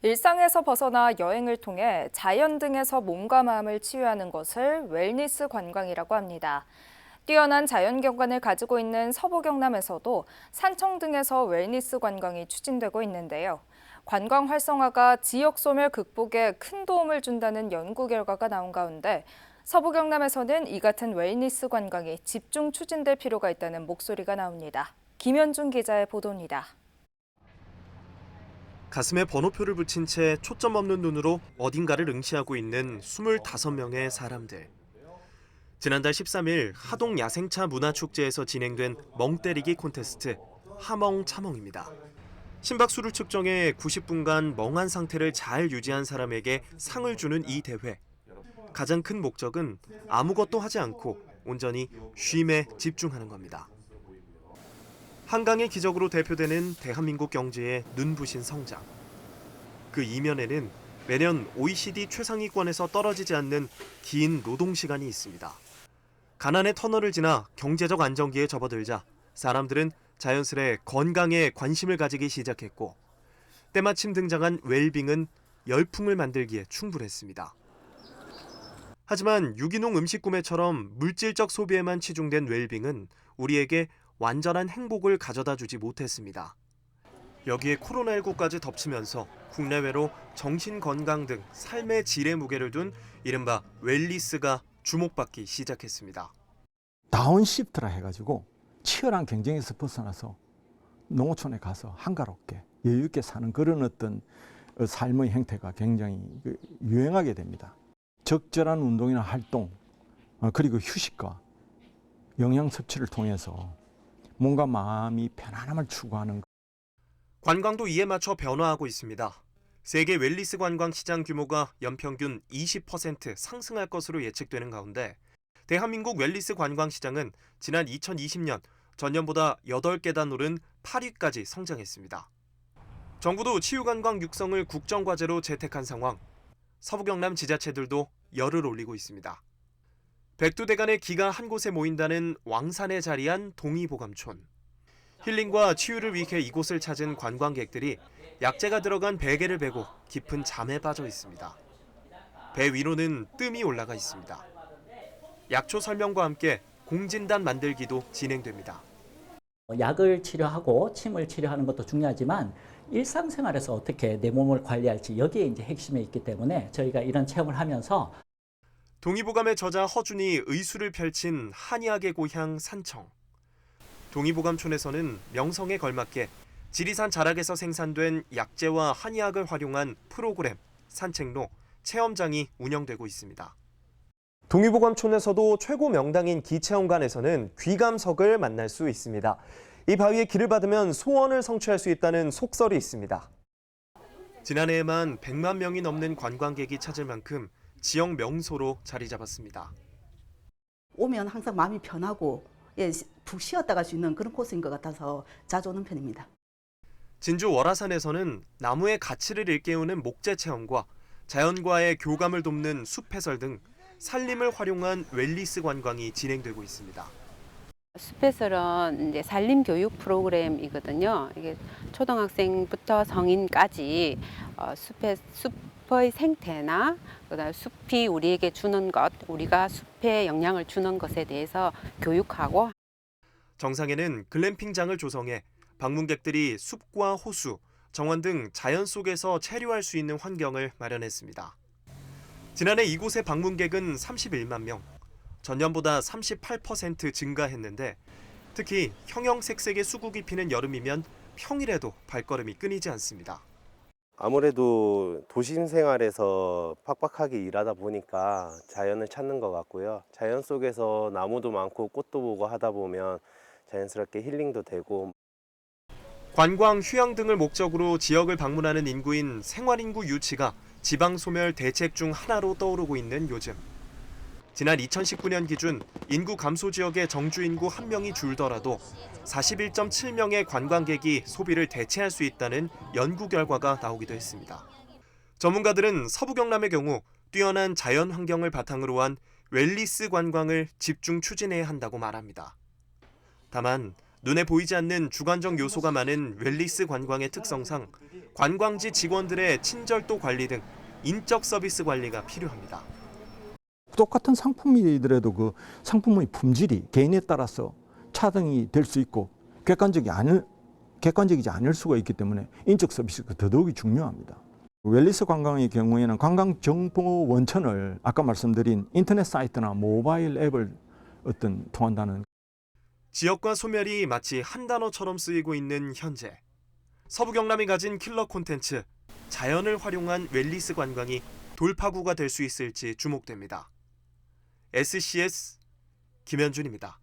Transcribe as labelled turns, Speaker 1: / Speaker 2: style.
Speaker 1: 일상에서 벗어나 여행을 통해 자연 등에서 몸과 마음을 치유하는 것을 웰니스 관광이라고 합니다. 뛰어난 자연 경관을 가지고 있는 서부 경남에서도 산청 등에서 웰니스 관광이 추진되고 있는데요. 관광 활성화가 지역 소멸 극복에 큰 도움을 준다는 연구 결과가 나온 가운데 서부 경남에서는 이 같은 웰니스 관광이 집중 추진될 필요가 있다는 목소리가 나옵니다. 김현중 기자의 보도입니다.
Speaker 2: 가슴에 번호표를 붙인 채 초점 없는 눈으로 어딘가를 응시하고 있는 25명의 사람들. 지난달 13일 하동 야생차 문화축제에서 진행된 멍때리기 콘테스트 하멍차멍입니다. 심박수를 측정해 90분간 멍한 상태를 잘 유지한 사람에게 상을 주는 이 대회. 가장 큰 목적은 아무것도 하지 않고 온전히 쉼에 집중하는 겁니다. 한강의 기적으로 대표되는 대한민국 경제의 눈부신 성장. 그 이면에는 매년 OECD 최상위권에서 떨어지지 않는 긴 노동 시간이 있습니다. 가난의 터널을 지나 경제적 안정기에 접어들자 사람들은 자연스레 건강에 관심을 가지기 시작했고 때마침 등장한 웰빙은 열풍을 만들기에 충분했습니다. 하지만 유기농 음식 구매처럼 물질적 소비에만 치중된 웰빙은 우리에게 완전한 행복을 가져다 주지 못했습니다. 여기에 코로나19까지 덮치면서 국내외로 정신건강 등 삶의 질의 무게를 둔 이른바 웰니스가 주목받기 시작했습니다.
Speaker 3: 다운시프트라 해가지고 치열한 경쟁에서 벗어나서 농어촌에 가서 한가롭게 여유 있게 사는 그런 어떤 삶의 형태가 굉장히 유행하게 됩니다. 적절한 운동이나 활동 그리고 휴식과 영양 섭취를 통해서 몸과 마음이 편안함을 추구하는
Speaker 2: 관광도 이에 맞춰 변화하고 있습니다. 세계 웰니스 관광 시장 규모가 연평균 20% 상승할 것으로 예측되는 가운데 대한민국 웰니스 관광 시장은 지난 2020년 전년보다 8계단 오른 8위까지 성장했습니다. 정부도 치유관광 육성을 국정과제로 채택한 상황. 서부 경남 지자체들도 열을 올리고 있습니다. 백두대간의 기가 한 곳에 모인다는 왕산에 자리한 동의보감촌. 힐링과 치유를 위해 이곳을 찾은 관광객들이 약재가 들어간 베개를 베고 깊은 잠에 빠져 있습니다. 배 위로는 뜸이 올라가 있습니다. 약초 설명과 함께 공진단 만들기도 진행됩니다.
Speaker 4: 약을 치료하고 침을 치료하는 것도 중요하지만 일상생활에서 어떻게 내 몸을 관리할지 여기에 이제 핵심에 있기 때문에 저희가 이런 체험을 하면서
Speaker 2: 동의보감의 저자 허준이 의수를 펼친 한의학의 고향 산청. 동의보감촌에서는 명성에 걸맞게 지리산 자락에서 생산된 약재와 한의학을 활용한 프로그램, 산책로, 체험장이 운영되고 있습니다. 동의보감촌에서도 최고 명당인 기체험관에서는 귀감석을 만날 수 있습니다. 이 바위의 길을 받으면 소원을 성취할 수 있다는 속설이 있습니다. 지난해에만 100만 명이 넘는 관광객이 찾을 만큼 지역 명소로 자리 잡았습니다.
Speaker 5: 오면 항상 마음이 편하고 푹 쉬었다 갈 수 있는 그런 코스인 것 같아서 자주 오는 편입니다.
Speaker 2: 진주 월화산에서는 나무의 가치를 일깨우는 목재 체험과 자연과의 교감을 돕는 숲 해설 등 산림을 활용한 웰니스 관광이 진행되고 있습니다.
Speaker 6: 숲해설은 이제 산림 교육 프로그램이거든요. 이게 초등학생부터 성인까지 숲의 생태나 그다음 숲이 우리에게 주는 것, 우리가 숲에 영향을 주는 것에 대해서 교육하고
Speaker 2: 정상에는 글램핑장을 조성해 방문객들이 숲과 호수, 정원 등 자연 속에서 체류할 수 있는 환경을 마련했습니다. 지난해 이곳의 방문객은 31만 명, 전년보다 38% 증가했는데 특히 형형색색의 수국이 피는 여름이면 평일에도 발걸음이 끊이지 않습니다.
Speaker 7: 아무래도 도심 생활에서 팍팍하게 일하다 보니까 자연을 찾는 것 같고요. 자연 속에서 나무도 많고 꽃도 보고 하다 보면 자연스럽게 힐링도 되고.
Speaker 2: 관광, 휴양 등을 목적으로 지역을 방문하는 인구인 생활인구 유치가 지방 소멸 대책 중 하나로 떠오르고 있는 요즘. 지난 2019년 기준 인구 감소 지역의 정주 인구 1명이 줄더라도 41.7명의 관광객이 소비를 대체할 수 있다는 연구 결과가 나오기도 했습니다. 전문가들은 서부 경남의 경우 뛰어난 자연 환경을 바탕으로 한 웰니스 관광을 집중 추진해야 한다고 말합니다. 다만 눈에 보이지 않는 주관적 요소가 많은 웰니스 관광의 특성상 관광지 직원들의 친절도 관리 등 인적 서비스 관리가 필요합니다.
Speaker 3: 똑같은 상품이더라도 그 상품의 품질이 개인에 따라서 차등이 될 수 있고 객관적이지 않을 수가 있기 때문에 인적 서비스가 더더욱이 중요합니다. 웰니스 관광의 경우에는 관광 정보 원천을 아까 말씀드린 인터넷 사이트나 모바일 앱을 통한다는
Speaker 2: 지역과 소멸이 마치 한 단어처럼 쓰이고 있는 현재. 서부 경남이 가진 킬러 콘텐츠, 자연을 활용한 웰니스 관광이 돌파구가 될 수 있을지 주목됩니다. SCS 김현준입니다.